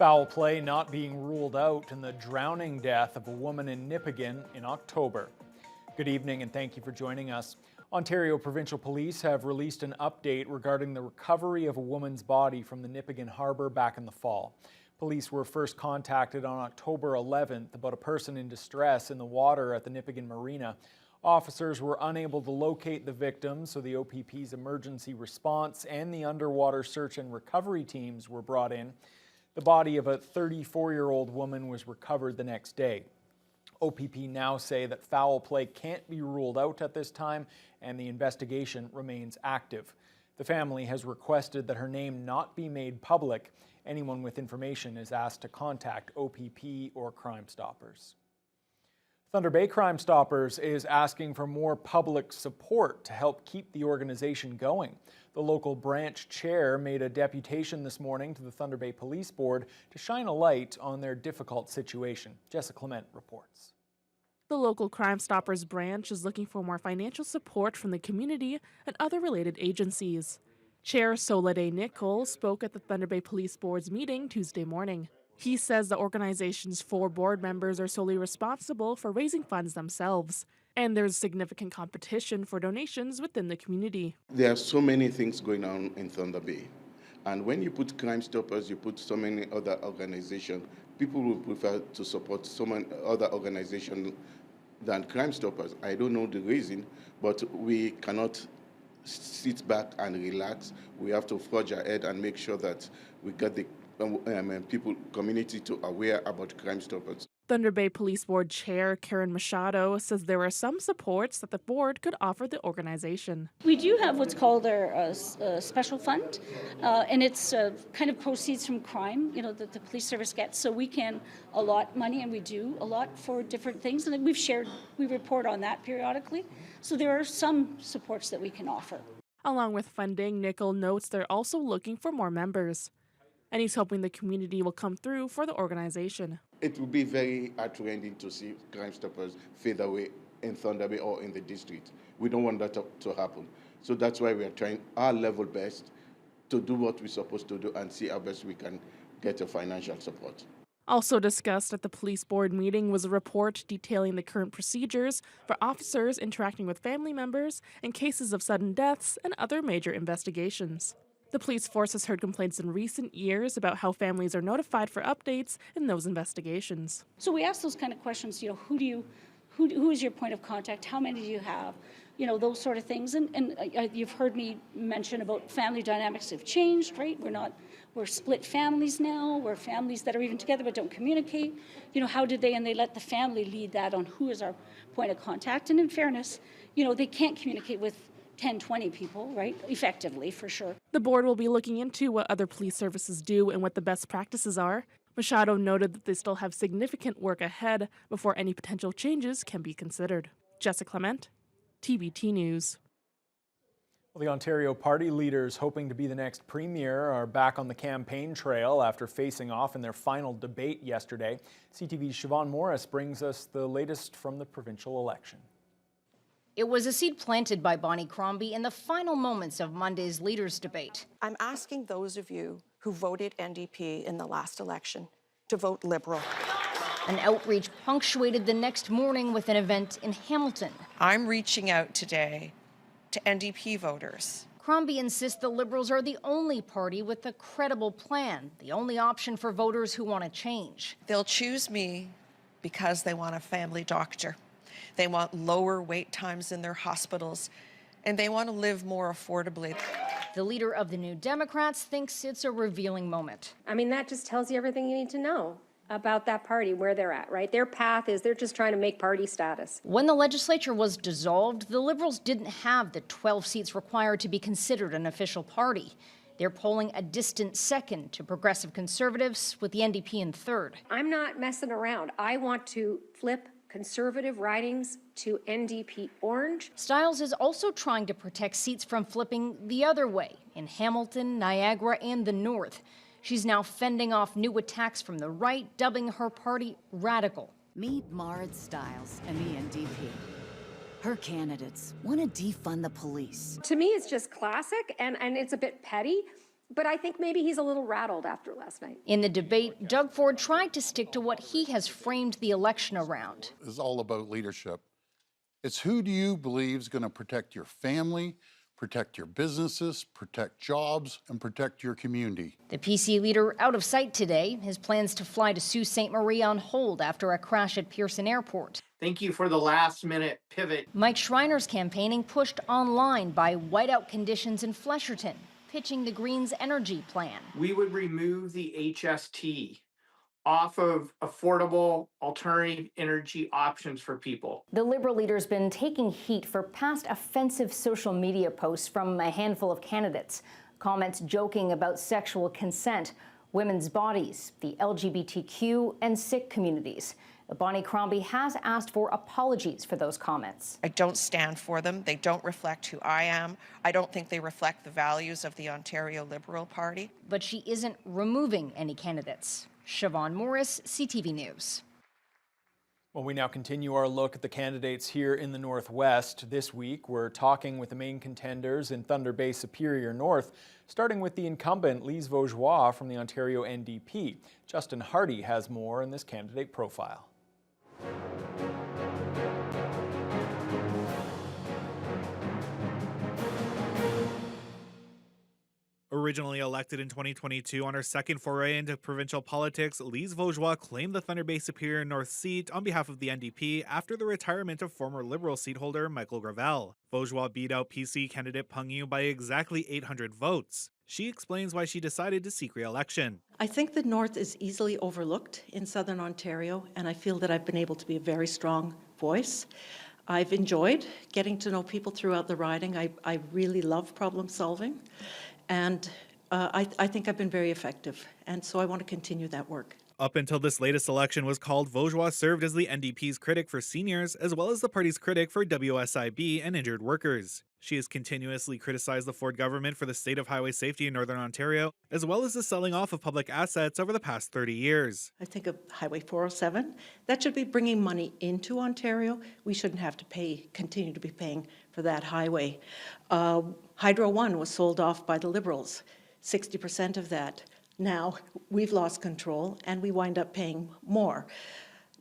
Foul play not being ruled out in the drowning death of a woman in Nipigon in October. Good evening and thank you for joining us. Ontario Provincial Police have released an update regarding the recovery of a woman's body from the Nipigon harbour back in the fall. Police were first contacted on October 11th about a person in distress in the water at the Nipigon Marina. Officers were unable to locate the victim, so the OPP's emergency response and the underwater search and recovery teams were brought in. The body of a 34-year-old woman was recovered the next day. OPP now say that foul play can't be ruled out at this time and the investigation remains active. The family has requested that her name not be made public. Anyone with information is asked to contact OPP or Crime Stoppers. Thunder Bay Crime Stoppers is asking for more public support to help keep the organization going. The local branch chair made a deputation this morning to the Thunder Bay Police Board to shine a light on their difficult situation. Jessica Clement reports. The local Crime Stoppers branch is looking for more financial support from the community and other related agencies. Chair Soledad Nicol spoke at the Thunder Bay Police Board's meeting Tuesday morning. He says the organization's 4 board members are solely responsible for raising funds themselves, and there's significant competition for donations within the community. There are so many things going on in Thunder Bay, and when you put Crime Stoppers, you put so many other organizations. People will prefer to support so many other organizations than Crime Stoppers. I don't know the reason, but we cannot sit back and relax. We have to forge ahead and make sure that we get the community to aware about Crime Stoppers. Thunder Bay Police Board Chair Karen Machado says there are some supports that the board could offer the organization. We do have what's called our special fund, and it's kind of proceeds from crime, that the police service gets. So we can allot money, and we do a lot for different things, and we report on that periodically. So there are some supports that we can offer. Along with funding, Nicol notes they're also looking for more members. And he's hoping the community will come through for the organization. It will be very heartrending to see Crime Stoppers fade away in Thunder Bay or in the district. We don't want that to happen. So that's why we are trying our level best to do what we're supposed to do and see how best we can get a financial support. Also discussed at the police board meeting was a report detailing the current procedures for officers interacting with family members in cases of sudden deaths and other major investigations. The police force has heard complaints in recent years about how families are notified for updates in those investigations. So we ask those kind of questions, who is your point of contact? How many do you have? Those sort of things. And you've heard me mention about family dynamics have changed, right? We're split families now. We're families that are even together but don't communicate. How did they? And they let the family lead that on who is our point of contact. And in fairness, they can't communicate with 10, 20 people, right? Effectively, for sure. The board will be looking into what other police services do and what the best practices are. Machado noted that they still have significant work ahead before any potential changes can be considered. Jessica Clement, TBT News. Well, the Ontario party leaders hoping to be the next premier are back on the campaign trail after facing off in their final debate yesterday. CTV's Siobhan Morris brings us the latest from the provincial election. It was a seed planted by Bonnie Crombie in the final moments of Monday's leaders' debate. I'm asking those of you who voted NDP in the last election to vote Liberal. An outreach punctuated the next morning with an event in Hamilton. I'm reaching out today to NDP voters. Crombie insists the Liberals are the only party with a credible plan, the only option for voters who want to change. They'll choose me because they want a family doctor. They want lower wait times in their hospitals, and they want to live more affordably. The leader of the New Democrats thinks it's a revealing moment. I mean, that just tells you everything you need to know about that party, where they're at, right? Their path is they're just trying to make party status. When the legislature was dissolved, the Liberals didn't have the 12 seats required to be considered an official party. They're polling a distant second to Progressive Conservatives, with the NDP in third. I'm not messing around. I want to flip Conservative ridings to NDP orange. Stiles is also trying to protect seats from flipping the other way in Hamilton, Niagara, and the North. She's now fending off new attacks from the right, dubbing her party radical. Meet Marit Stiles and the NDP. Her candidates want to defund the police. To me, it's just classic, and it's a bit petty. But I think maybe he's a little rattled after last night. In the debate, Doug Ford tried to stick to what he has framed the election around. It's all about leadership. It's who do you believe is going to protect your family, protect your businesses, protect jobs, and protect your community. The PC leader out of sight today. His plans to fly to Sault Ste. Marie on hold after a crash at Pearson Airport. Thank you for the last-minute pivot. Mike Schreiner's campaigning pushed online by whiteout conditions in Flesherton, pitching the Greens' energy plan. We would remove the HST off of affordable alternative energy options for people. The Liberal leader's been taking heat for past offensive social media posts from a handful of candidates. Comments joking about sexual consent, women's bodies, the LGBTQ and Sikh communities. Bonnie Crombie has asked for apologies for those comments. I don't stand for them. They don't reflect who I am. I don't think they reflect the values of the Ontario Liberal Party. But she isn't removing any candidates. Siobhan Morris, CTV News. Well, we now continue our look at the candidates here in the Northwest. This week, we're talking with the main contenders in Thunder Bay Superior North, starting with the incumbent Lise Vaugeois from the Ontario NDP. Justin Hardy has more in this candidate profile. Originally elected in 2022 on her second foray into provincial politics, Lise Vaugeois claimed the Thunder Bay Superior North seat on behalf of the NDP after the retirement of former Liberal seat holder Michael Gravel. Vaugeois beat out PC candidate Peng Yu by exactly 800 votes. She explains why she decided to seek re-election. I think the North is easily overlooked in Southern Ontario, and I feel that I've been able to be a very strong voice. I've enjoyed getting to know people throughout the riding. I really love problem solving. And I think I've been very effective, and so I want to continue that work. Up until this latest election was called, Vaugeois served as the NDP's critic for seniors, as well as the party's critic for WSIB and injured workers. She has continuously criticized the Ford government for the state of highway safety in Northern Ontario, as well as the selling off of public assets over the past 30 years. I think of Highway 407. That should be bringing money into Ontario. We shouldn't have to continue to be paying for that highway. Hydro One was sold off by the Liberals, 60% of that. Now we've lost control and we wind up paying more.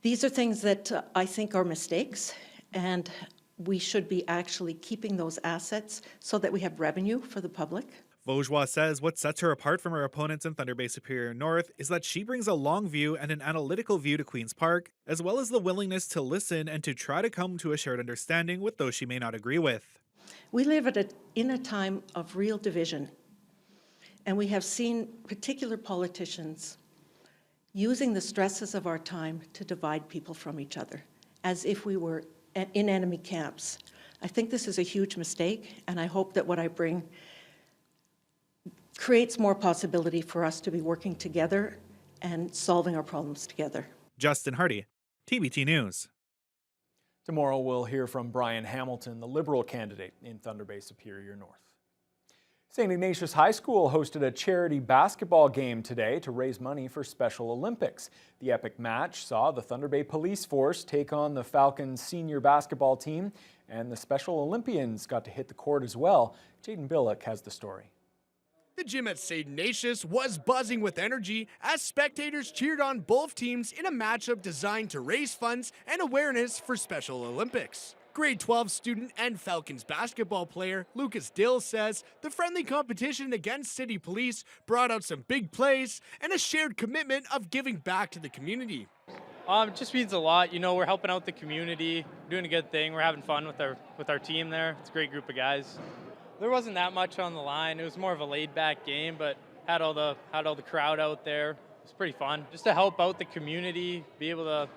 These are things that I think are mistakes, and we should be actually keeping those assets so that we have revenue for the public. Vaugeois says what sets her apart from her opponents in Thunder Bay Superior North is that she brings a long view and an analytical view to Queen's Park, as well as the willingness to listen and to try to come to a shared understanding with those she may not agree with. We live in a time of real division, and we have seen particular politicians using the stresses of our time to divide people from each other, as if we were in enemy camps. I think this is a huge mistake, and I hope that what I bring creates more possibility for us to be working together and solving our problems together. Justin Hardy, TBT News. Tomorrow we'll hear from Brian Hamilton, the Liberal candidate in Thunder Bay Superior North. St. Ignatius High School hosted a charity basketball game today to raise money for Special Olympics. The epic match saw the Thunder Bay Police Force take on the Falcons senior basketball team, and the Special Olympians got to hit the court as well. Jaden Billick has the story. The gym at St. Ignatius was buzzing with energy as spectators cheered on both teams in a matchup designed to raise funds and awareness for Special Olympics. Grade 12 student and Falcons basketball player Lucas Dill says the friendly competition against City Police brought out some big plays and a shared commitment of giving back to the community. It just means a lot. You know, we're helping out the community, doing a good thing. We're having fun with our team there. It's a great group of guys. There wasn't that much on the line. It was more of a laid-back game, but had all the crowd out there. It was pretty fun. Just to help out the community, be able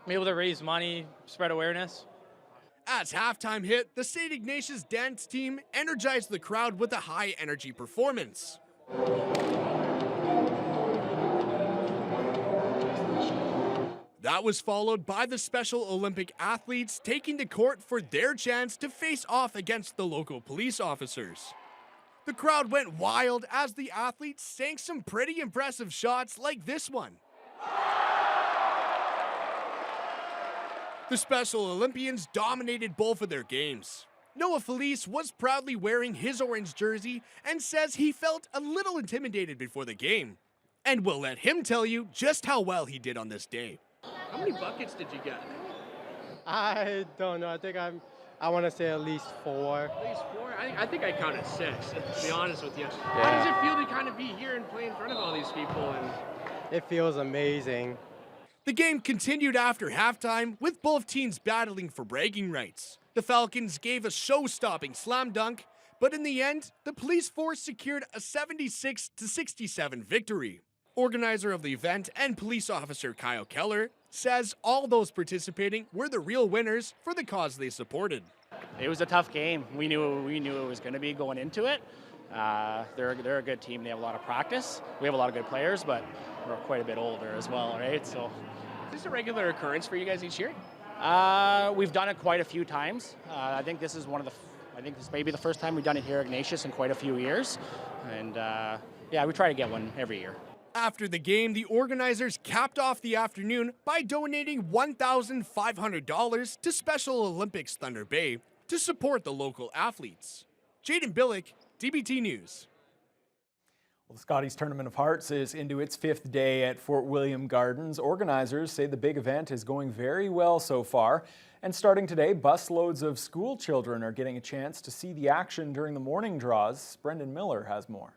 to raise money, spread awareness. As halftime hit, the St. Ignatius dance team energized the crowd with a high-energy performance. That was followed by the Special Olympic athletes taking to court for their chance to face off against the local police officers. The crowd went wild as the athletes sank some pretty impressive shots like this one. The Special Olympians dominated both of their games. Noah Felice was proudly wearing his orange jersey and says he felt a little intimidated before the game. And we'll let him tell you just how well he did on this day. How many buckets did you get? I don't know. I want to say at least 4. At least 4? I think I counted 6, to be honest with you. Yeah. How does it feel to kind of be here and play in front of all these people? It feels amazing. The game continued after halftime with both teams battling for bragging rights. The Falcons gave a show-stopping slam dunk, but in the end, the police force secured a 76-67 victory. Organizer of the event and police officer Kyle Keller says all those participating were the real winners for the cause they supported. It was a tough game. We knew it was going to be going into it. They're a good team. They have a lot of practice. We have a lot of good players, but we're quite a bit older as well, right? So, is this a regular occurrence for you guys each year? We've done it quite a few times. I think this is I think this may be the first time we've done it here at Ignatius in quite a few years, and yeah, we try to get one every year. After the game, the organizers capped off the afternoon by donating $1,500 to Special Olympics Thunder Bay to support the local athletes. Jaden Billick, TBT News. Well, the Scotties Tournament of Hearts is into its 5th day at Fort William Gardens. Organizers say the big event is going very well so far. And starting today, busloads of school children are getting a chance to see the action during the morning draws. Brendan Miller has more.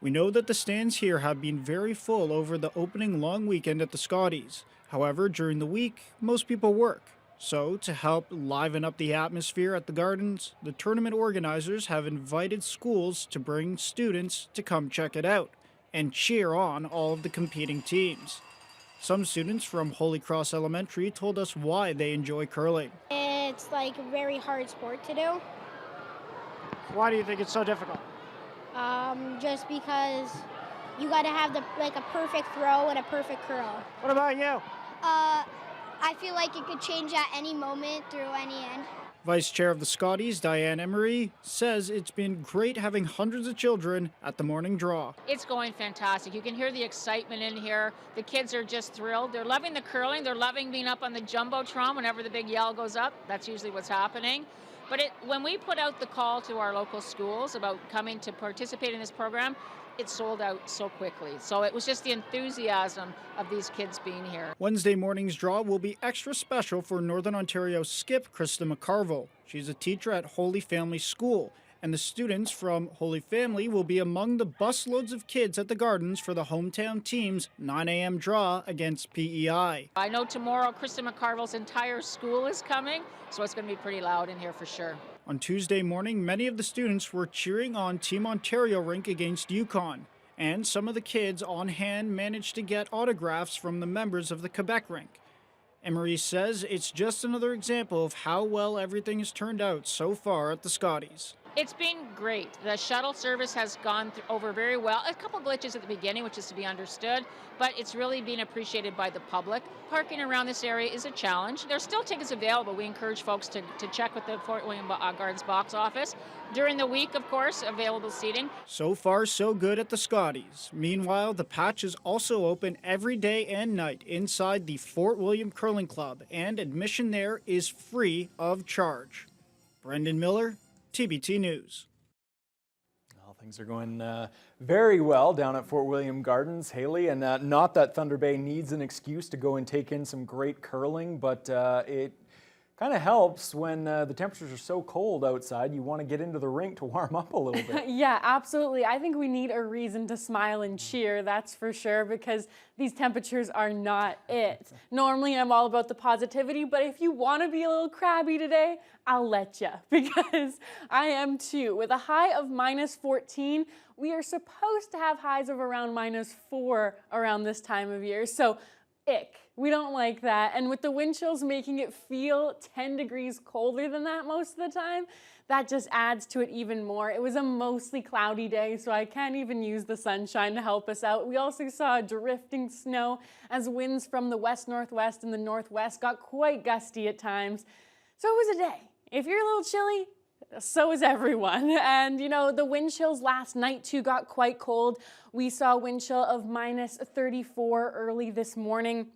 We know that the stands here have been very full over the opening long weekend at the Scotties. However, during the week, most people work. So, to help liven up the atmosphere at the Gardens, the tournament organizers have invited schools to bring students to come check it out and cheer on all of the competing teams. Some students from Holy Cross Elementary told us why they enjoy curling. It's like a very hard sport to do. Why do you think it's so difficult? Just because you got to have a perfect throw and a perfect curl. What about you? I feel like it could change at any moment through any end. Vice Chair of the Scotties, Diane Emery, says it's been great having hundreds of children at the morning draw. It's going fantastic. You can hear the excitement in here. The kids are just thrilled. They're loving the curling. They're loving being up on the Jumbotron whenever the big yell goes up. That's usually what's happening. But when we put out the call to our local schools about coming to participate in this program, it sold out so quickly. So it was just the enthusiasm of these kids being here. Wednesday morning's draw will be extra special for Northern Ontario skip Krista McCarville. She's a teacher at Holy Family School, and the students from Holy Family will be among the busloads of kids at the Gardens for the hometown team's 9 a.m. draw against PEI. I know tomorrow Krista McCarville's entire school is coming, so it's going to be pretty loud in here for sure. On Tuesday morning, many of the students were cheering on Team Ontario rink against Yukon, and some of the kids on hand managed to get autographs from the members of the Quebec rink. Emery says it's just another example of how well everything has turned out so far at the Scotties. It's been great. The shuttle service has gone over very well. A couple glitches at the beginning, which is to be understood, but it's really been appreciated by the public. Parking around this area is a challenge. There's still tickets available. We encourage folks to check with the Fort William Gardens box office. During the week, of course, available seating. So far, so good at the Scotties. Meanwhile, the patch is also open every day and night inside the Fort William Curling Club, and admission there is free of charge. Brendan Miller, TBT News. Well, things are going very well down at Fort William Gardens, Haley, and not that Thunder Bay needs an excuse to go and take in some great curling, but it kind of helps when the temperatures are so cold outside. You want to get into the rink to warm up a little bit. Yeah, absolutely. I think we need a reason to smile and cheer, that's for sure, because these temperatures are not it. Normally, I'm all about the positivity, but if you want to be a little crabby today, I'll let you, because I am too. With a high of -14, we are supposed to have highs of around -4 around this time of year, so ick. We don't like that. And with the wind chills making it feel 10 degrees colder than that most of the time, that just adds to it even more. It was a mostly cloudy day, so I can't even use the sunshine to help us out. We also saw drifting snow as winds from the west-northwest and the northwest got quite gusty at times. So it was a day. If you're a little chilly, so is everyone. And you know, the wind chills last night too got quite cold. We saw a wind chill of -34 early this morning.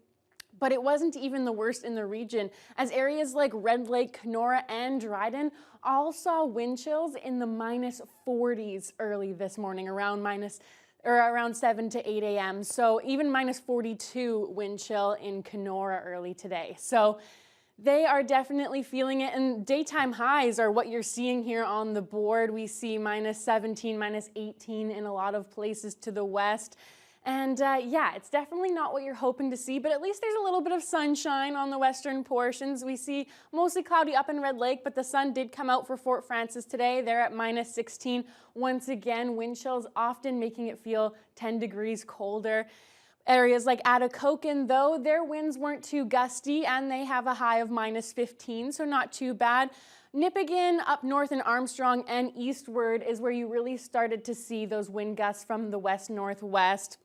But it wasn't even the worst in the region, as areas like Red Lake, Kenora, and Dryden all saw wind chills in the -40s early this morning, around 7 to 8 a.m. So even -42 wind chill in Kenora early today. So they are definitely feeling it, and daytime highs are what you're seeing here on the board. We see -17, -18 in a lot of places to the west. And yeah, it's definitely not what you're hoping to see, but at least there's a little bit of sunshine on the western portions. We see mostly cloudy up in Red Lake, but the sun did come out for Fort Frances today. They're at -16. Once again, wind chills often making it feel 10 degrees colder. Areas like Atikokan, though, their winds weren't too gusty, and they have a high of -15, so not too bad. Nipigon, up north in Armstrong and eastward, is where you really started to see those wind gusts from the west-northwest,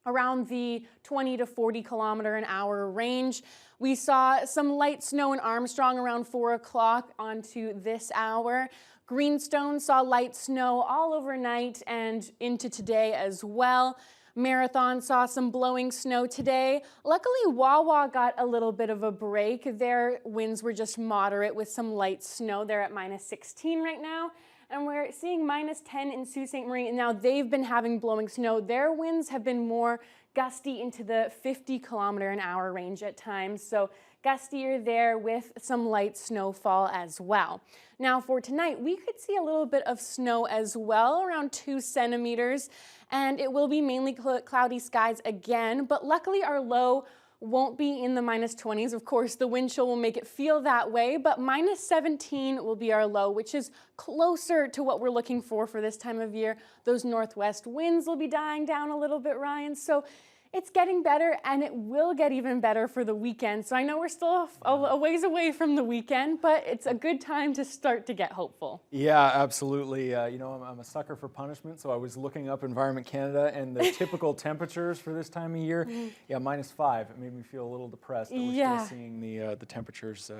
around the 20 to 40 kilometer an hour range. We saw some light snow in Armstrong around 4 o'clock onto this hour. Greenstone saw light snow all overnight and into today as well. Marathon saw some blowing snow today. Luckily, Wawa got a little bit of a break. Their winds were just moderate with some light snow. They're at -16 right now. And we're seeing -10 in Sault Ste. Marie. Now, they've been having blowing snow. Their winds have been more gusty into the 50 kilometer an hour range at times. So gustier there with some light snowfall as well. Now for tonight, we could see a little bit of snow as well, around 2 centimeters, and it will be mainly cloudy skies again, but luckily our low won't be in the -20s. Of course, the wind chill will make it feel that way, but -17 will be our low, which is closer to what we're looking for this time of year. Those northwest winds will be dying down a little bit, Ryan. So it's getting better, and it will get even better for the weekend. So I know we're still a ways away from the weekend, but it's a good time to start to get hopeful. Yeah, absolutely. You know, I'm a sucker for punishment, so I was looking up Environment Canada and the typical temperatures for this time of year. Yeah, -5. It made me feel a little depressed that we're still seeing the temperatures,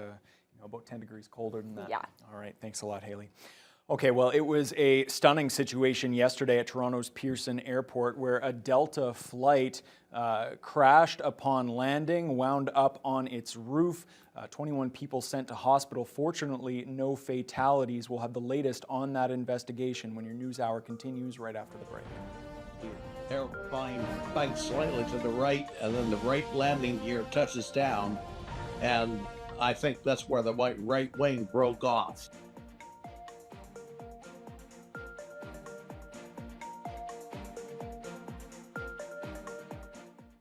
about 10 degrees colder than that. Yeah. All right, thanks a lot, Haley. Okay, well, it was a stunning situation yesterday at Toronto's Pearson Airport where a Delta flight crashed upon landing, wound up on its roof. 21 people sent to hospital. Fortunately, no fatalities. We'll have the latest on that investigation when your news hour continues right after the break. The airplane banks slightly to the right, and then the right landing gear touches down, and I think that's where the right wing broke off.